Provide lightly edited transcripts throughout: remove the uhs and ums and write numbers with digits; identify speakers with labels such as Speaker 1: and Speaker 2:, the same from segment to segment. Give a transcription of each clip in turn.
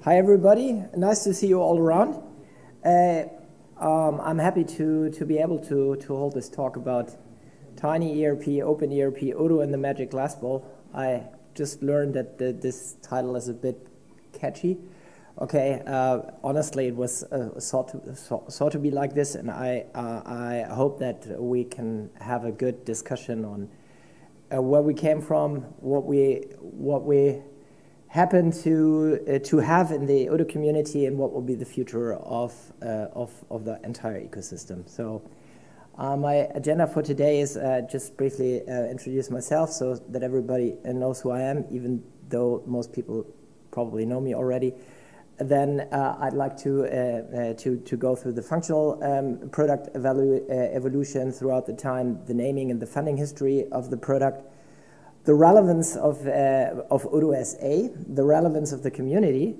Speaker 1: Hi everybody, nice to see you all around. I'm happy to be able to hold this talk about TinyERP, OpenERP, Odoo, and the Magic Glass Bowl. I just learned that this title is a bit catchy. Okay, honestly, it was sought to be like this, and I hope that we can have a good discussion on where we came from, what we happen to have in the Odoo community, and what will be the future of the entire ecosystem. So my agenda for today is just briefly introduce myself so that everybody knows who I am, even though most people probably know me already. Then I'd like to go through the functional product evolution throughout the time, the naming and the funding history of the product, the relevance of Odoo S.A, the relevance of the community,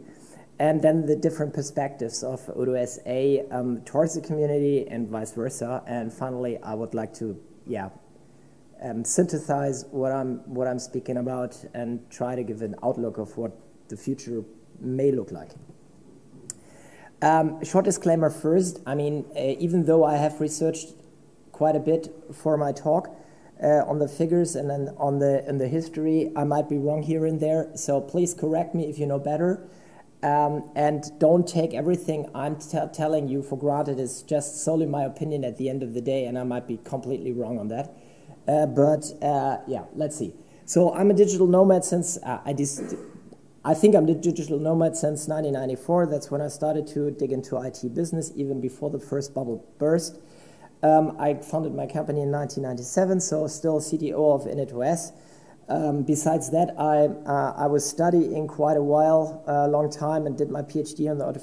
Speaker 1: and then the different perspectives of Odoo S.A towards the community and vice versa. And finally, I would like to synthesize what I'm speaking about and try to give an outlook of what the future may look like. Short disclaimer first. I mean, even though I have researched quite a bit for my talk on the figures and then on the history, I might be wrong here and there. So please correct me if you know better, and don't take everything I'm telling you for granted. It's just solely my opinion at the end of the day, and I might be completely wrong on that. Yeah, let's see. So I'm a digital nomad since I think I'm the digital nomad since 1994. That's when I started to dig into IT business, even before the first bubble burst. I founded my company in 1997, so still CTO of ODOOS. Besides that, I was studying quite a while, a long time, and did my PhD on the Otto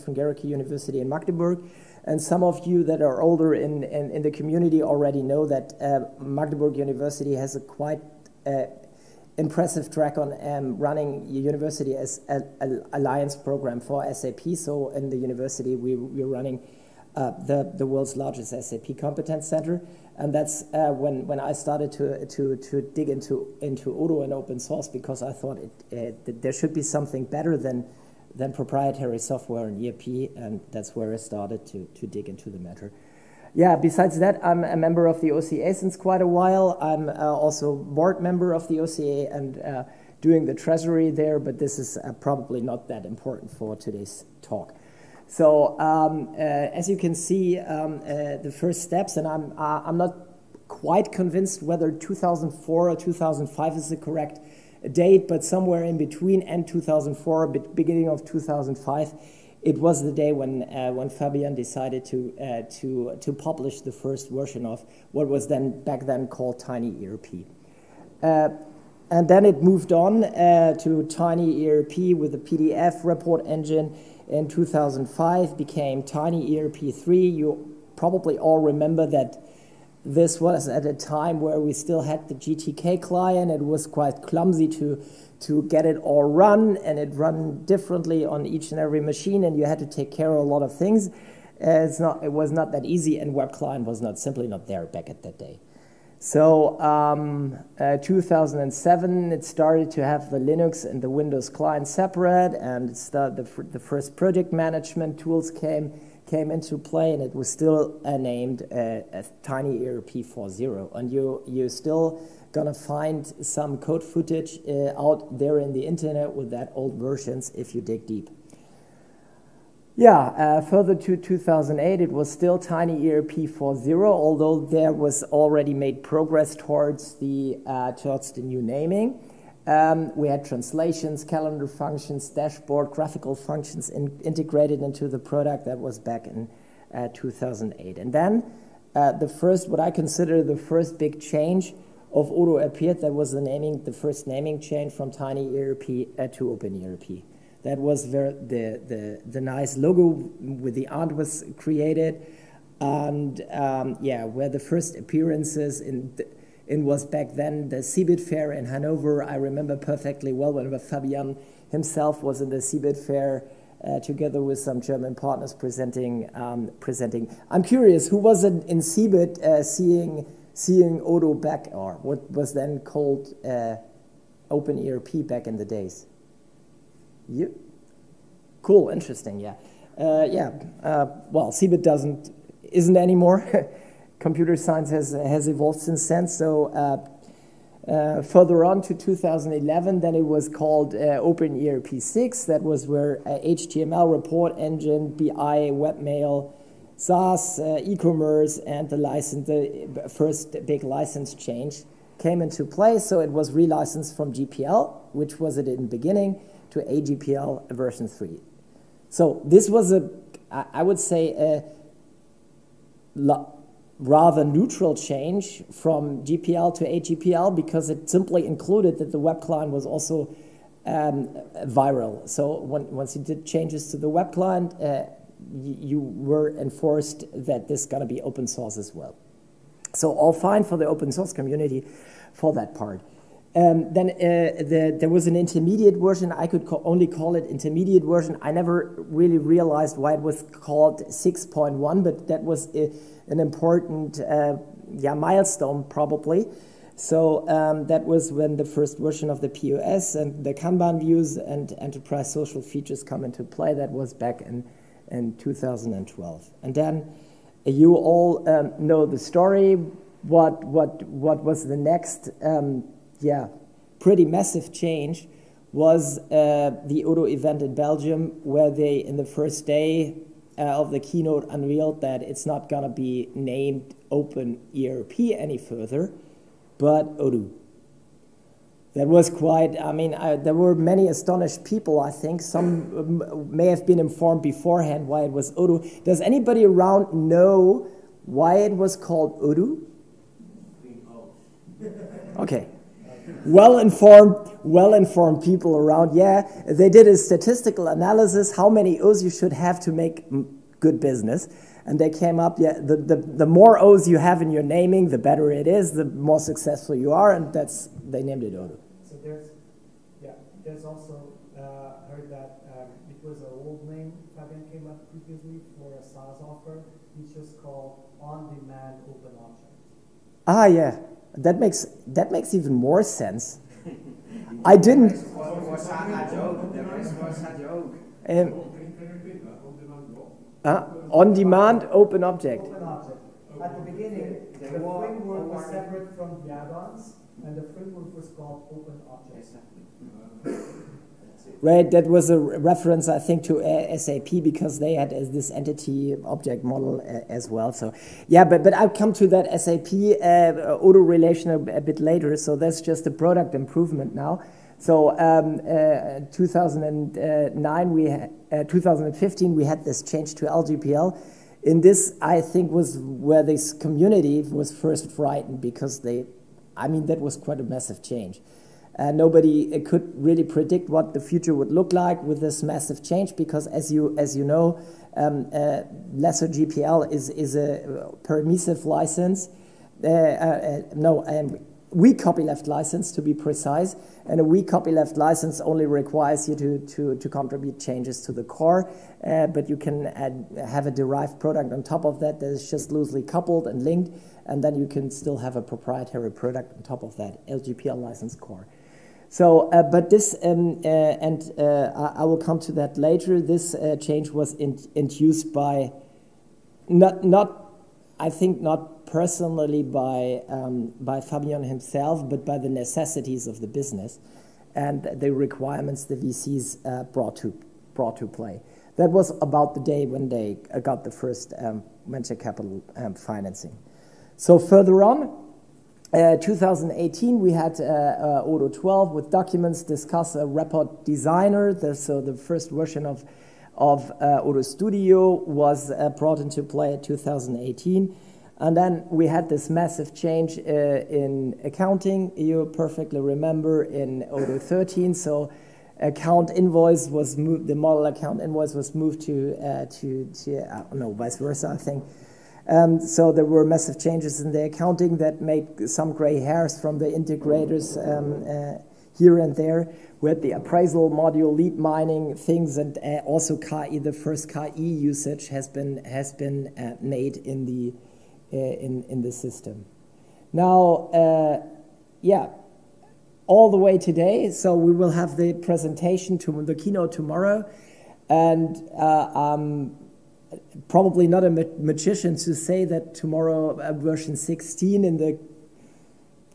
Speaker 1: University in Magdeburg. And some of you that are older in the community already know that Magdeburg University has a quite impressive track on running university as an alliance program for SAP. So in the university, we're running the world's largest SAP competence center, and that's when I started to dig into Odoo and open source, because I thought that there should be something better than proprietary software and ERP, and that's where I started to dig into the matter. Yeah, besides that, I'm a member of the OCA since quite a while. I'm also board member of the OCA and doing the treasury there, but this is probably not that important for today's talk. So as you can see, the first steps, and I'm not quite convinced whether 2004 or 2005 is the correct date, but somewhere in between end 2004, beginning of 2005, it was the day when Fabien decided to publish the first version of what was back then called TinyERP. And then it moved on to TinyERP with the PDF report engine. In 2005 became TinyERP 3. You probably all remember that this was at a time where we still had the GTK client. It was quite clumsy to get it all run, and it ran differently on each and every machine, and you had to take care of a lot of things. It was not that easy, and web client was simply not there back at that day. So 2007, it started to have the Linux and the Windows client separate, and the first project management tools came into play, and it was still named TinyERP 4.0. And you're still gonna find some code footage out there in the internet with that old versions if you dig deep. Yeah, further to 2008, it was still TinyERP 4.0, although there was already made progress towards the new naming. We had translations, calendar functions, dashboard, graphical functions integrated into the product. That was back in 2008. And then what I consider the first big change of Odoo appeared. That was the first naming change from TinyERP to OpenERP. That was where the nice logo with the ant was created, and yeah, where the first appearances in was back then the CeBIT fair in Hanover. I remember perfectly well whenever Fabien himself was in the CeBIT fair together with some German partners presenting. I'm curious, who was in CeBIT seeing Odoo back, or what was then called OpenERP back in the days? You? Cool, interesting, yeah. Well, CeBIT isn't anymore. Computer science has evolved since then. So further on to 2011, then it was called OpenERP 6. That was where HTML, report engine, BI, webmail, SaaS, e-commerce, and the first big license change came into play. So it was relicensed from GPL, which was it in the beginning, to AGPL version 3. So this was I would say, a rather neutral change from GPL to AGPL because it simply included that the web client was also viral. So once you did changes to the web client, you were enforced that this is going to be open source as well. So all fine for the open source community for that part. Then there was an intermediate version. I could only call it intermediate version. I never really realized why it was called 6.1, but that was an important milestone probably. So that was when the first version of the POS and the Kanban views and enterprise social features come into play. That was back in 2012. And then you all know the story. What was the next pretty massive change was the Odoo event in Belgium, where they, in the first day of the keynote, unveiled that it's not going to be named OpenERP any further, but Odoo. That was quite, there were many astonished people, I think. Some may have been informed beforehand why it was Odoo. Does anybody around know why it was called Odoo? Okay. Well-informed people around, they did a statistical analysis, how many O's you should have to make good business. And they came up, the more O's you have in your naming, the better it is, the more successful you are, and they named it Odoo.
Speaker 2: So there's also, heard that it was an old name Fabien came up previously for a SaaS offer, which was called on-demand open object.
Speaker 1: Ah, yeah. That makes even more sense. I didn't.
Speaker 3: Was a joke. The rest was a joke.
Speaker 1: On-demand open object.
Speaker 2: Open object. At the beginning, the framework was separate from the add-ons, and the framework was called open object.
Speaker 1: Right, that was a reference, I think, to SAP because they had this entity object model as well. So, but I'll come to that SAP Odoo relation a bit later. So that's just a product improvement now. So 2015, we had this change to LGPL. In this, I think, was where this community was first frightened because that was quite a massive change. Nobody could really predict what the future would look like with this massive change because, as you know, lesser GPL is a permissive license. Weak copyleft license, to be precise, and a weak copyleft license only requires you to contribute changes to the core, but you can have a derived product on top of that that is just loosely coupled and linked, and then you can still have a proprietary product on top of that LGPL license core. So, but this, I will come to that later. This change was induced by, I think not personally by Fabien himself, but by the necessities of the business and the requirements the VCs brought to play. That was about the day when they got the first venture capital financing. So further on. 2018, we had Odoo 12 with documents, dicuss, a report designer. So the first version of Odoo Studio was brought into play in 2018. And then we had this massive change in accounting. You perfectly remember in Odoo 13. So account invoice was moved, the model account invoice was moved to vice versa, I think. So there were massive changes in the accounting that made some gray hairs from the integrators here and there. We had the appraisal module, lead mining things, and also KI. The first KI usage has been made in the system. Now, all the way today. So we will have the presentation to the keynote tomorrow. And I'm probably not a magician to say that tomorrow version 16 in the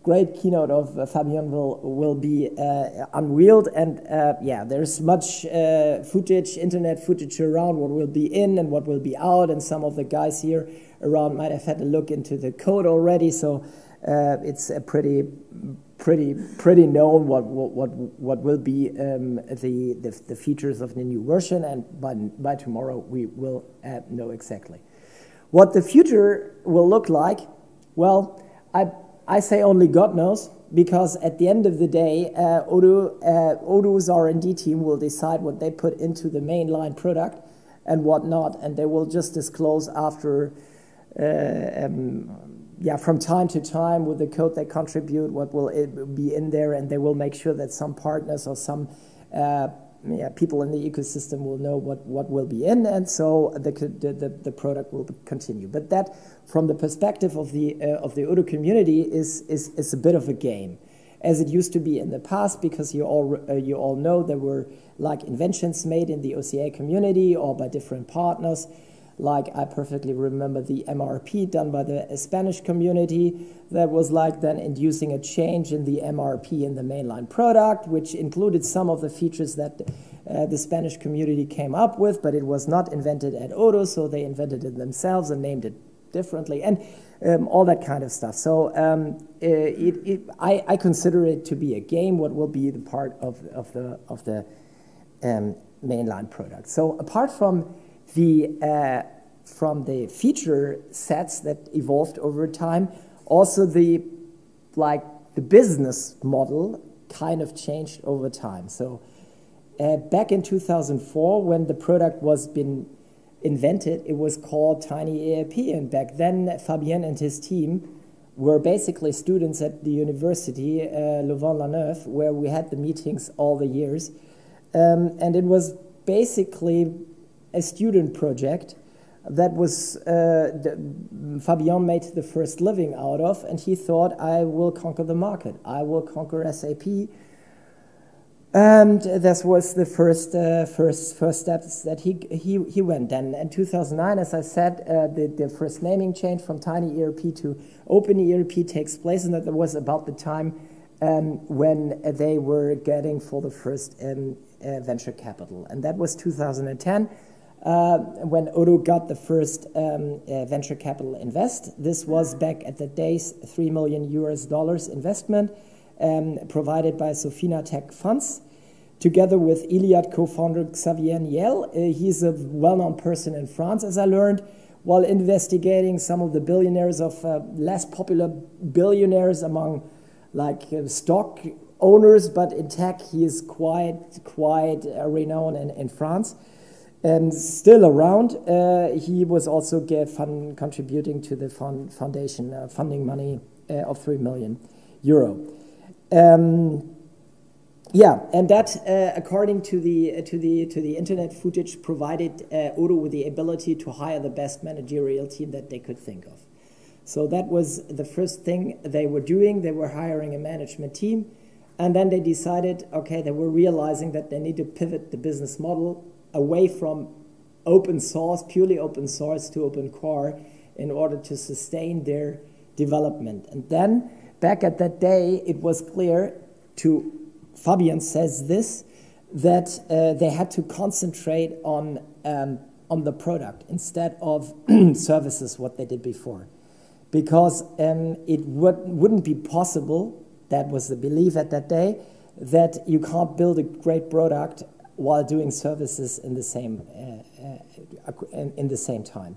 Speaker 1: great keynote of Fabien will be unveiled. And yeah, there's much footage, internet footage around what will be in and what will be out. And some of the guys here around might have had a look into the code already. So it's a pretty known what will be the features of the new version, and by tomorrow we will know exactly what the future will look like. Well, I say only God knows, because at the end of the day, Odoo's R&D team will decide what they put into the mainline product and what not, and they will just disclose after. Yeah, from time to time with the code they contribute, what will be in there, and they will make sure that some partners or some people in the ecosystem will know what will be in, and so the product will continue. But that, from the perspective of the Odoo community, is a bit of a game, as it used to be in the past, because you all know there were like inventions made in the OCA community or by different partners. Like, I perfectly remember the MRP done by the Spanish community that was like then inducing a change in the MRP in the mainline product, which included some of the features that the Spanish community came up with, but it was not invented at Odoo, so they invented it themselves and named it differently, and all that kind of stuff. So I consider it to be a game, what will be the part of the mainline product. So apart from the feature sets that evolved over time, also the business model kind of changed over time. So back in 2004, when the product was been invented, it was called TinyERP, and back then Fabien and his team were basically students at the university, Louvain, Neuve, where we had the meetings all the years, and it was basically a student project that was Fabien made the first living out of, and he thought, I will conquer the market, I will conquer SAP, and this was the first steps that he went. And in 2009, as I said, the first naming change from TinyERP to OpenERP takes place, and that was about the time when they were getting for the first venture capital, and that was 2010. When Odoo got the first venture capital invest. This was back at the days $3 million investment provided by Sofina Tech Funds, together with Iliad co-founder Xavier Niel. He's a well-known person in France, as I learned, while investigating some of the billionaires of less popular billionaires among stock owners, but in tech he is quite renowned in France. And still around, he was also contributing to the foundation funding money of €3 million. Yeah, and that, according to the internet footage, provided Odoo with the ability to hire the best managerial team that they could think of. So that was the first thing they were doing. They were hiring a management team, and then they decided, okay, they were realizing that they need to pivot the business model away from open source, purely open source, to open core in order to sustain their development. And then, back at that day, it was clear to, Fabien says this, that they had to concentrate on the product instead of services, what they did before. Because it wouldn't be possible, that was the belief at that day, that you can't build a great product while doing services in the same time.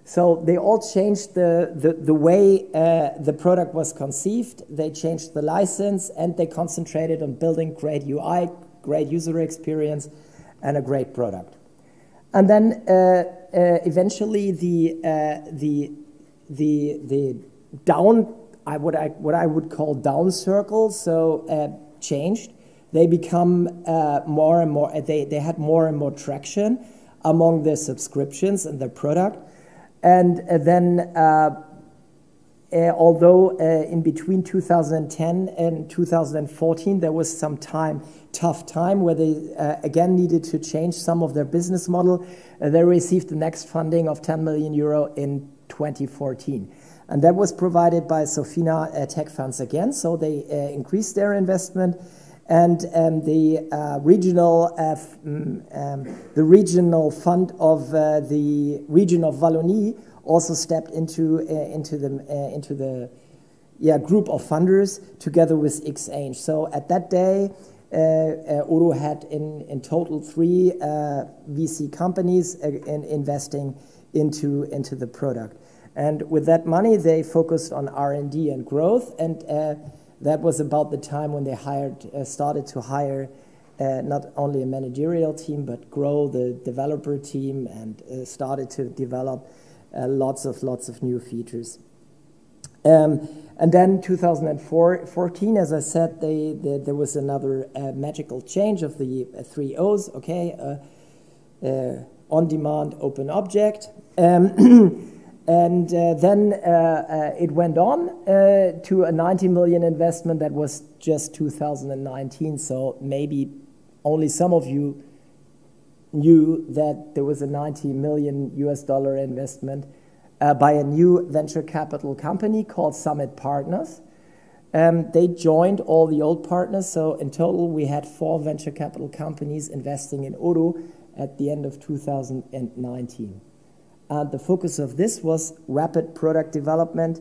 Speaker 1: So they all changed the way the product was conceived. They changed the license, and they concentrated on building great UI, great user experience, and a great product. And then eventually the down, what I would call down circle, so changed. They become more and more, they had more and more traction among their subscriptions and their product. And then although in between 2010 and 2014 there was some tough time where they again needed to change some of their business model. They received the next funding of 10 million euro in 2014. And that was provided by Sofina Tech Funds again, so they increased their investment. And the regional fund of the region of Wallonie also stepped into the group of funders together with Exchange. So at that day, Odoo had in total 3 VC companies investing into the product. And with that money, they focused on R&D and growth, and that was about the time when they started to hire not only a managerial team, but grow the developer team and started to develop lots of new features. And then 2014, as I said, there was another magical change of the 3 O's, okay? On-demand, open object. And then it went on to a 90 million investment that was just 2019. So maybe only some of you knew that there was a $90 million investment by a new venture capital company called Summit Partners. They joined all the old partners. So in total, we had 4 venture capital companies investing in Odoo at the end of 2019. The focus of this was rapid product development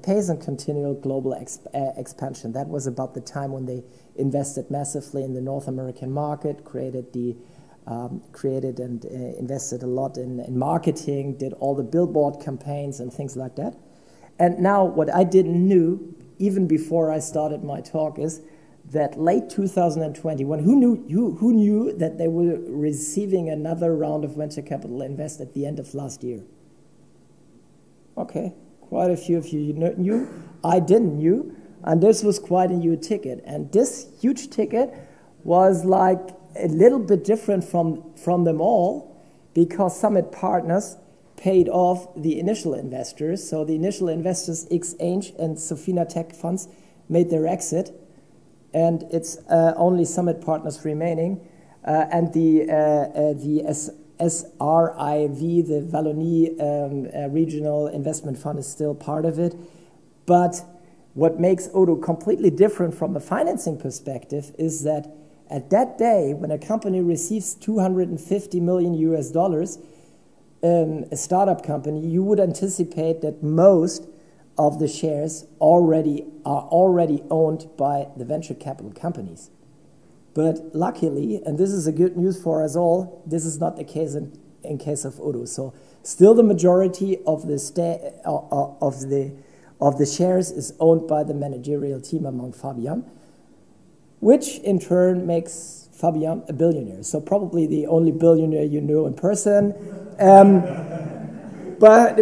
Speaker 1: pace and continual global expansion. That was about the time when they invested massively in the North American market, created and invested a lot in marketing, did all the billboard campaigns and things like that. And now what I didn't know, even before I started my talk, is that late 2021, who knew that they were receiving another round of venture capital invest at the end of last year? Okay, quite a few of you knew. I didn't knew, and this was quite a new ticket. And this huge ticket was like a little bit different from them all, because Summit Partners paid off the initial investors. So the initial investors, Exchange and Sofina Tech Funds, made their exit. And it's only Summit Partners remaining, and the SRIV, the Wallonie Regional Investment Fund, is still part of it. But what makes Odoo completely different from a financing perspective is that at that day, when a company receives $250 million, a startup company, you would anticipate that most of the shares are already owned by the venture capital companies. But luckily, and this is a good news for us all, this is not the case in case of Odoo. So still the majority of the shares is owned by the managerial team among Fabien, which in turn makes Fabien a billionaire. So probably the only billionaire you know in person. But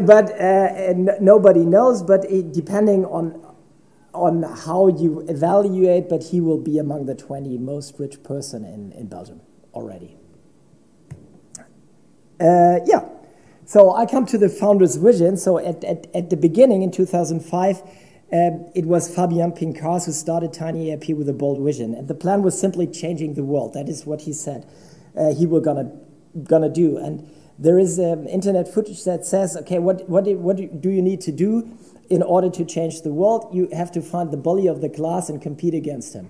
Speaker 1: nobody knows, but depending on how you evaluate, but he will be among the 20 most rich person in Belgium already. So I come to the founder's vision. So at the beginning in 2005, it was Fabien Pincars who started TinyERP with a bold vision. And the plan was simply changing the world. That is what he said he was gonna do. And there is internet footage that says, okay, what do you need to do in order to change the world? You have to find the bully of the class and compete against him.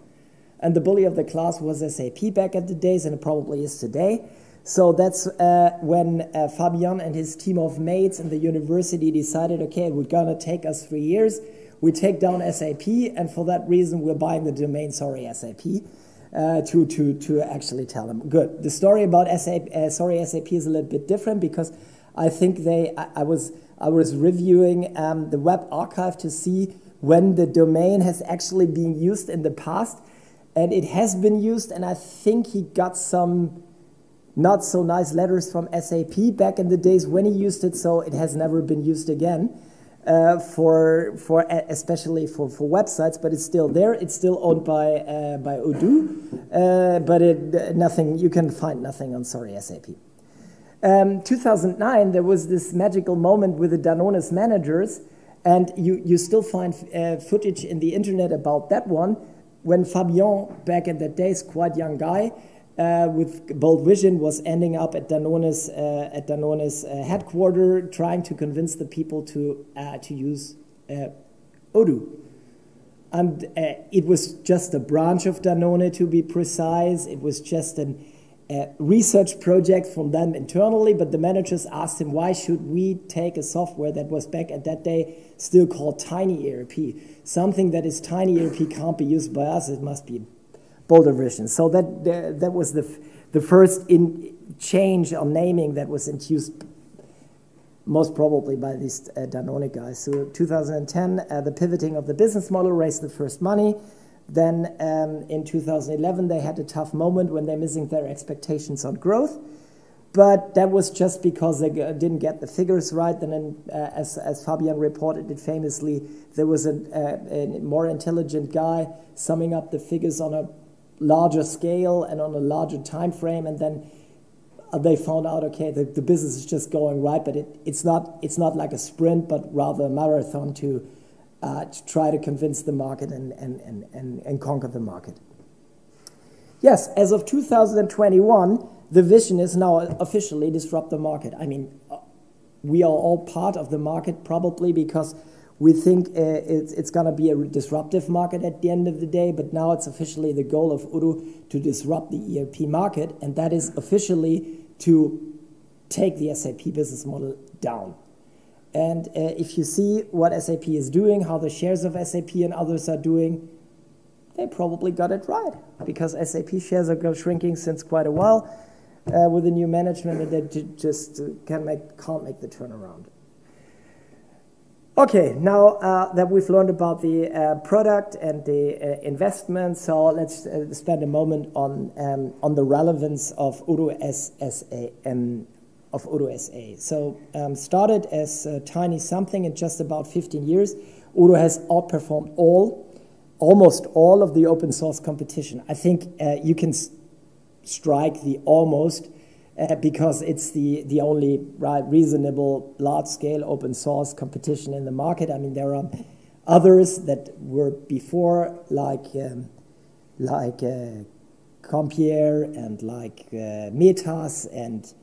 Speaker 1: And the bully of the class was SAP back at the days, and it probably is today. So that's when Fabien and his team of mates in the university decided, okay, we're gonna take us 3 years. We take down SAP, and for that reason, we're buying the domain, SAP. To actually tell them. Good. The story about SAP is a little bit different, because I think I was reviewing the web archive to see when the domain has actually been used in the past, and it has been used, and I think he got some not so nice letters from SAP back in the days when he used it, so it has never been used again. Especially for websites, but it's still there. It's still owned by Odoo, but nothing. You can find nothing on SAP. 2009, there was this magical moment with the Danone's managers, and you still find footage in the internet about that one, when Fabien, back in that days, quite young guy, with bold vision, was ending up at Danone's headquarters, trying to convince the people to use Odoo. And it was just a branch of Danone, to be precise. It was just a research project from them internally, but the managers asked him, why should we take a software that was back at that day still called TinyERP? Something that is TinyERP can't be used by us, it must be bolder vision. So that was the first change on naming that was induced most probably by these Danone guys. So 2010, the pivoting of the business model raised the first money. Then in 2011, they had a tough moment when they're missing their expectations on growth. But that was just because they didn't get the figures right. And then, as Fabien reported it famously, there was a more intelligent guy summing up the figures on a larger scale and on a larger time frame. And then they found out, okay, the business is just going right, but it's not like a sprint, but rather a marathon to try to convince the market and conquer the market. Yes, as of 2021, the vision is now officially disrupt the market. I mean, we are all part of the market probably because we think it's going to be a disruptive market at the end of the day, but now it's officially the goal of Odoo to disrupt the ERP market, and that is officially to take the SAP business model down. And if you see what SAP is doing, how the shares of SAP and others are doing, they probably got it right, because SAP shares are shrinking since quite a while with the new management, and they just can't make the turnaround. Okay, now that we've learned about the product and the investment, so let's spend a moment on the relevance of Odoo S.A. Odoo S.A. So started as tiny something in just about 15 years, Odoo has outperformed almost all of the open source competition. I think you can strike the almost because it's the only reasonable large-scale open source competition in the market. I mean, there are others that were before, like Compere and like Metas and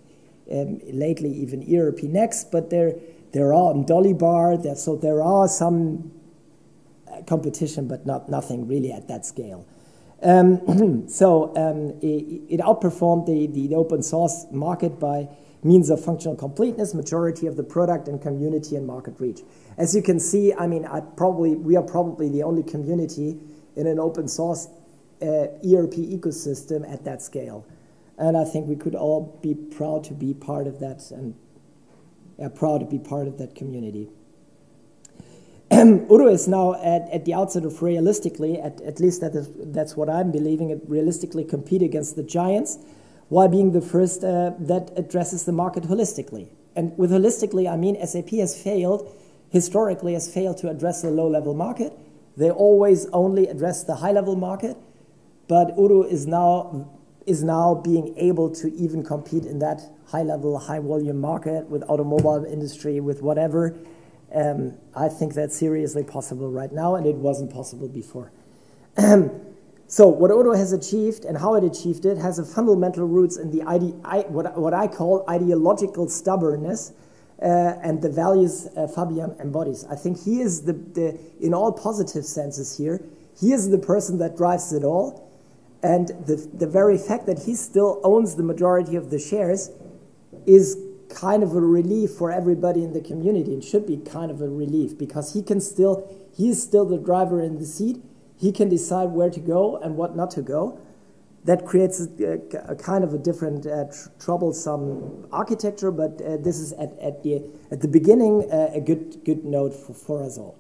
Speaker 1: lately even ERP Next, but there are Dollybar, so there are some competition, but nothing really at that scale. So it outperformed the open source market by means of functional completeness, maturity of the product, and community and market reach. As you can see, I mean, we are probably the only community in an open source ERP ecosystem at that scale. And I think we could all be proud to be part of that, and proud to be part of that community. Odoo is now at the outset of realistically, at least that's what I'm believing, it realistically compete against the giants, while being the first that addresses the market holistically. And with holistically, I mean SAP historically has failed to address the low-level market. They always only address the high-level market, but Odoo is now being able to even compete in that high-level, high-volume market with automobile industry, with whatever. I think that's seriously possible right now, and it wasn't possible before. So what Odoo has achieved and how it achieved it has a fundamental roots in the what I call ideological stubbornness and the values Fabien embodies. I think he is in all positive senses here, he is the person that drives it all. And the very fact that he still owns the majority of the shares is kind of a relief for everybody in the community. It should be kind of a relief because he is still the driver in the seat. He can decide where to go and what not to go. That creates a kind of a different troublesome architecture, but this is at the beginning a good note for us all.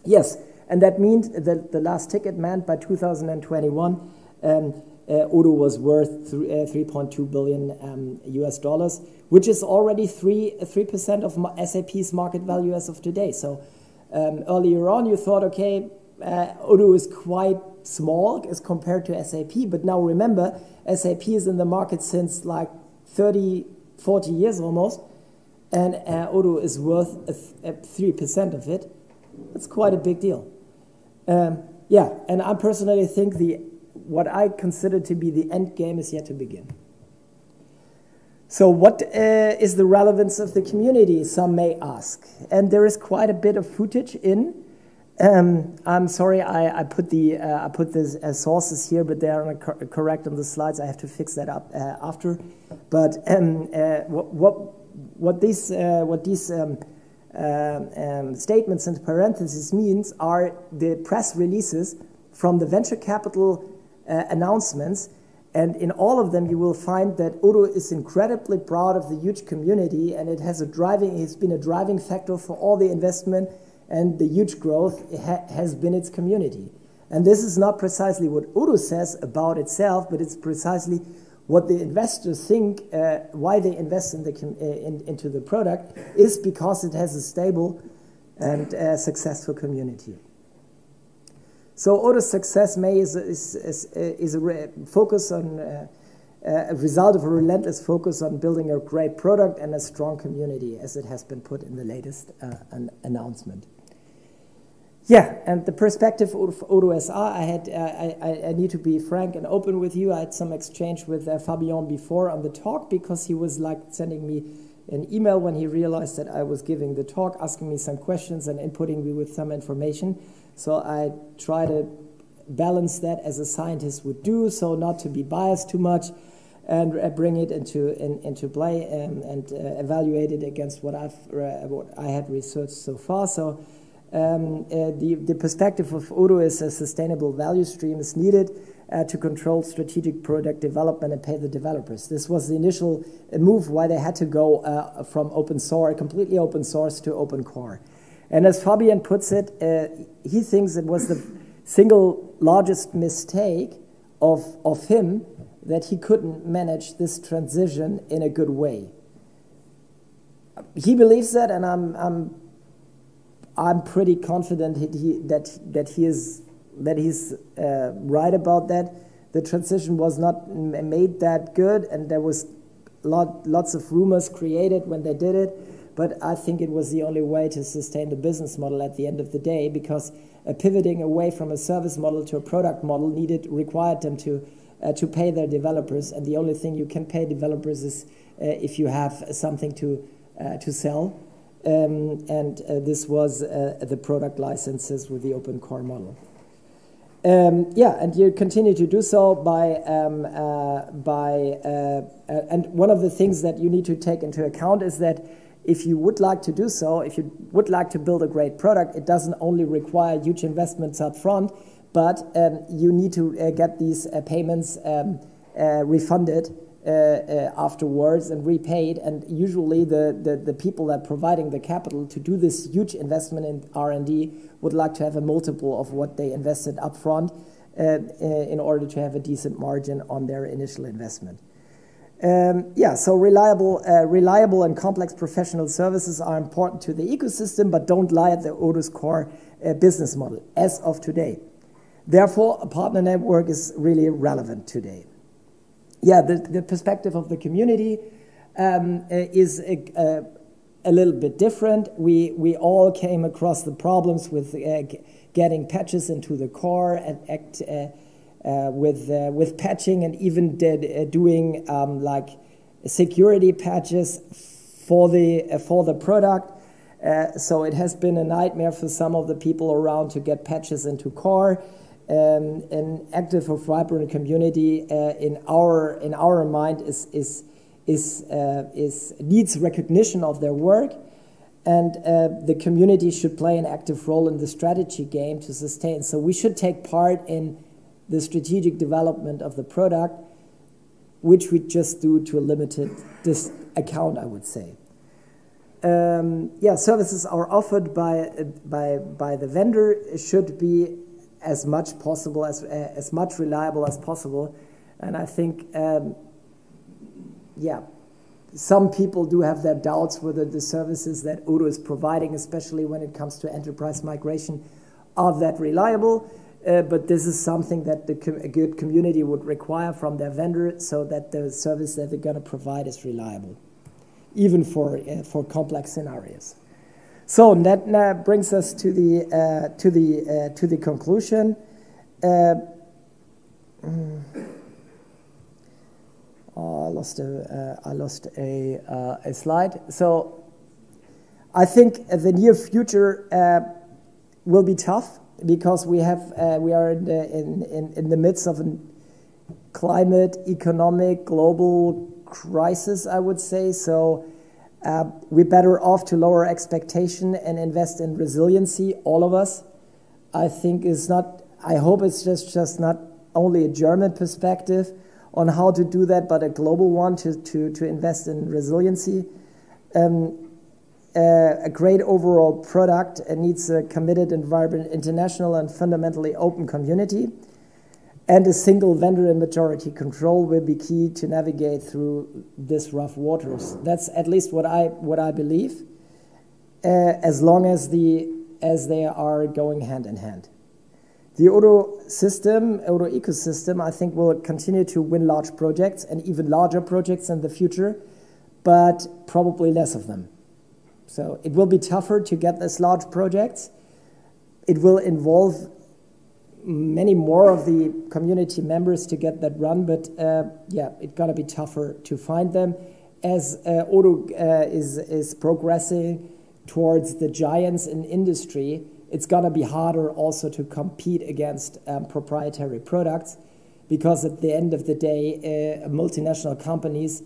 Speaker 1: Yes, and that means that the last ticket meant by 2021 Odoo was worth 3.2 billion US dollars, which is already 3% of SAP's market value as of today. So earlier on you thought, okay, Odoo is quite small as compared to SAP, but now remember, SAP is in the market since like 35 40 years almost, and Odoo is worth 3% of it. That's quite a big deal. Yeah, and I personally think what I consider to be the end game is yet to begin. So what is the relevance of the community, some may ask. And there is quite a bit of footage in. I'm sorry, I put the sources here, but they are not correct on the slides. I have to fix that up after. But what these statements in parentheses means are the press releases from the venture capital announcements. And in all of them, you will find that Odoo is incredibly proud of the huge community, and it's been a driving factor for all the investment and the huge growth has been its community. And this is not precisely what Odoo says about itself, but it's precisely what the investors think, why they invest into the product, is because it has a stable and successful community. So Odoo's success is a focus on a result of a relentless focus on building a great product and a strong community, as it has been put in the latest announcement. Yeah, and the perspective of Odoo S.A. I need to be frank and open with you. I had some exchange with Fabien before on the talk, because he was like sending me an email when he realized that I was giving the talk, asking me some questions and inputting me with some information. So I try to balance that as a scientist would do, so not to be biased too much, and bring it into play and evaluate it against what I had researched so far. So the perspective of Odoo is a sustainable value stream is needed to control strategic product development and pay the developers. This was the initial move why they had to go from open source, completely open source, to open core. And as Fabien puts it, he thinks it was the single largest mistake of him that he couldn't manage this transition in a good way. He believes that, and I'm pretty confident that he's right about that. The transition was not made that good, and there was lots of rumors created when they did it. But I think it was the only way to sustain the business model at the end of the day, because pivoting away from a service model to a product model required them to pay their developers, and the only thing you can pay developers is if you have something to sell. This was the product licenses with the open core model. Yeah, and you continue to do so and one of the things that you need to take into account is that if you would like to do so, if you would like to build a great product, it doesn't only require huge investments up front, but you need to get these payments refunded afterwards and repaid. And usually the people that are providing the capital to do this huge investment in R&D would like to have a multiple of what they invested up front in order to have a decent margin on their initial investment. Yeah, so reliable and complex professional services are important to the ecosystem, but don't lie at the Odoo's core business model as of today. Therefore, a partner network is really relevant today. Yeah, the perspective of the community is a little bit different. We all came across the problems with getting patches into the core and with patching, and even doing like security patches for the product. So it has been a nightmare for some of the people around to get patches into core. An active or vibrant community in our mind needs recognition of their work, and the community should play an active role in the strategy game to sustain. So we should take part in the strategic development of the product, which we just do to a limited account, I would say. Yeah, services are offered by the vendor should be as much possible, as much reliable as possible. And I think, yeah, some people do have their doubts whether the services that Odoo is providing, especially when it comes to enterprise migration, are that reliable. But this is something that a good community would require from their vendor, so that the service that they're going to provide is reliable. even for complex scenarios. So that brings us to the conclusion. I lost a slide. So I think the near future will be tough because we are in the midst of a climate, economic, global crisis, I would say. So we're better off to lower expectation and invest in resiliency. All of us, I think, is not. I hope it's just not only a German perspective on how to do that, but a global one to invest in resiliency. A great overall product needs a committed and vibrant international and fundamentally open community. And a single vendor and majority control will be key to navigate through this rough waters. That's at least what I believe, as long as they are going hand in hand. The Odoo ecosystem, I think, will continue to win large projects and even larger projects in the future, but probably less of them. So it will be tougher to get these large projects. It will involve many more of the community members to get that run, but yeah, it's gonna be tougher to find them as Odoo is progressing towards the giants in industry. It's gonna be harder also to compete against proprietary products, because at the end of the day, multinational companies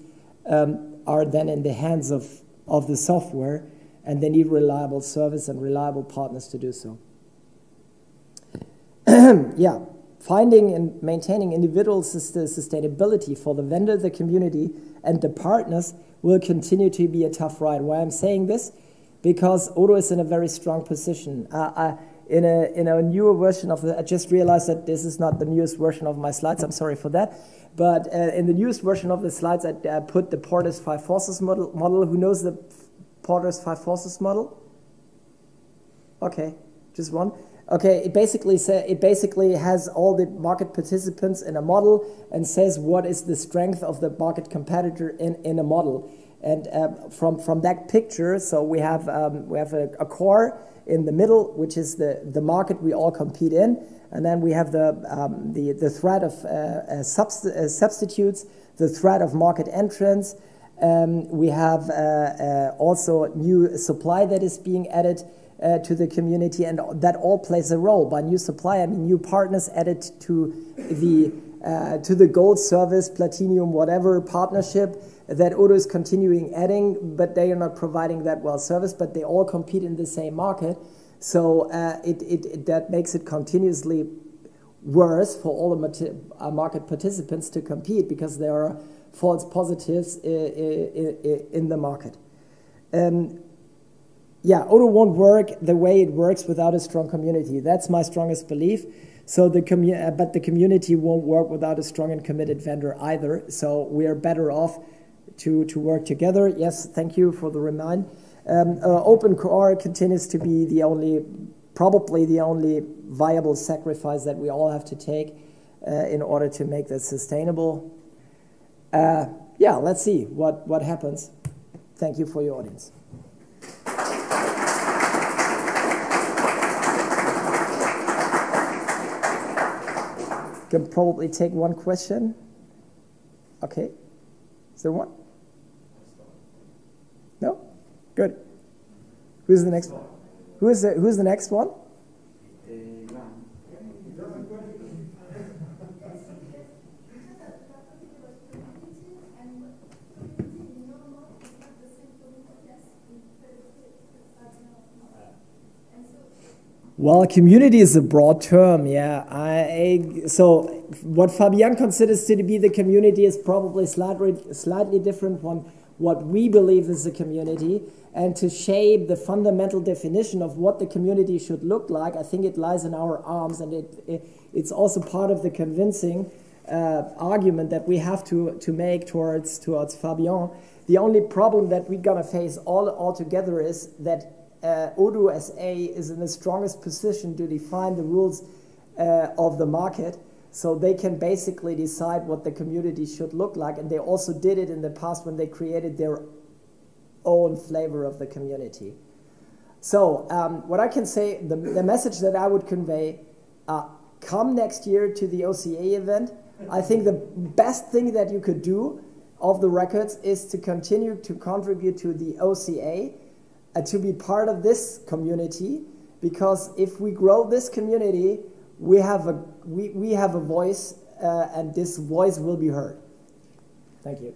Speaker 1: are then in the hands of the software, and they need reliable service and reliable partners to do so. Yeah, finding and maintaining individual sustainability for the vendor, the community, and the partners will continue to be a tough ride. Why I'm saying this? Because Odoo is in a very strong position. In a newer version of I just realized that this is not the newest version of my slides. I'm sorry for that. But in the newest version of the slides, I put the Porter's 5 Forces model. Who knows the Porter's 5 Forces model? Okay, just one. Okay, it basically has all the market participants in a model and says what is the strength of the market competitor in a model. And from that picture, so we have a core in the middle, which is the market we all compete in, and then we have the threat of substitutes, the threat of market entrance. We have also new supply that is being added to the community, and that all plays a role. By new supply, I mean new partners added to the gold service, platinum, whatever partnership that Odoo is continuing adding, but they are not providing that well service, but they all compete in the same market. So that makes it continuously worse for all the market participants to compete, because there are false positives in the market. Yeah, Odoo won't work the way it works without a strong community. That's my strongest belief. So but the community won't work without a strong and committed vendor either. So we are better off to work together. Yes, thank you for the remind. Open core continues to be probably the only viable sacrifice that we all have to take in order to make that sustainable. Yeah, let's see what happens. Thank you for your audience. Can probably take one question. Okay. Is there one? No? Good. Who's the next one? Who's the next one? Well, community is a broad term, yeah. So what Fabien considers to be the community is probably slightly different from what we believe is the community. And to shape the fundamental definition of what the community should look like, I think it lies in our arms, and it's also part of the convincing argument that we have to make towards Fabien. The only problem that we're gonna face all together is that Odoo S.A. is in the strongest position to define the rules of the market, so they can basically decide what the community should look like, and they also did it in the past when they created their own flavor of the community. So what I can say, the message that I would convey, come next year to the OCA event. I think the best thing that you could do of the records is to continue to contribute to the OCA, to be part of this community, because if we grow this community, we have a voice, and this voice will be heard. Thank you.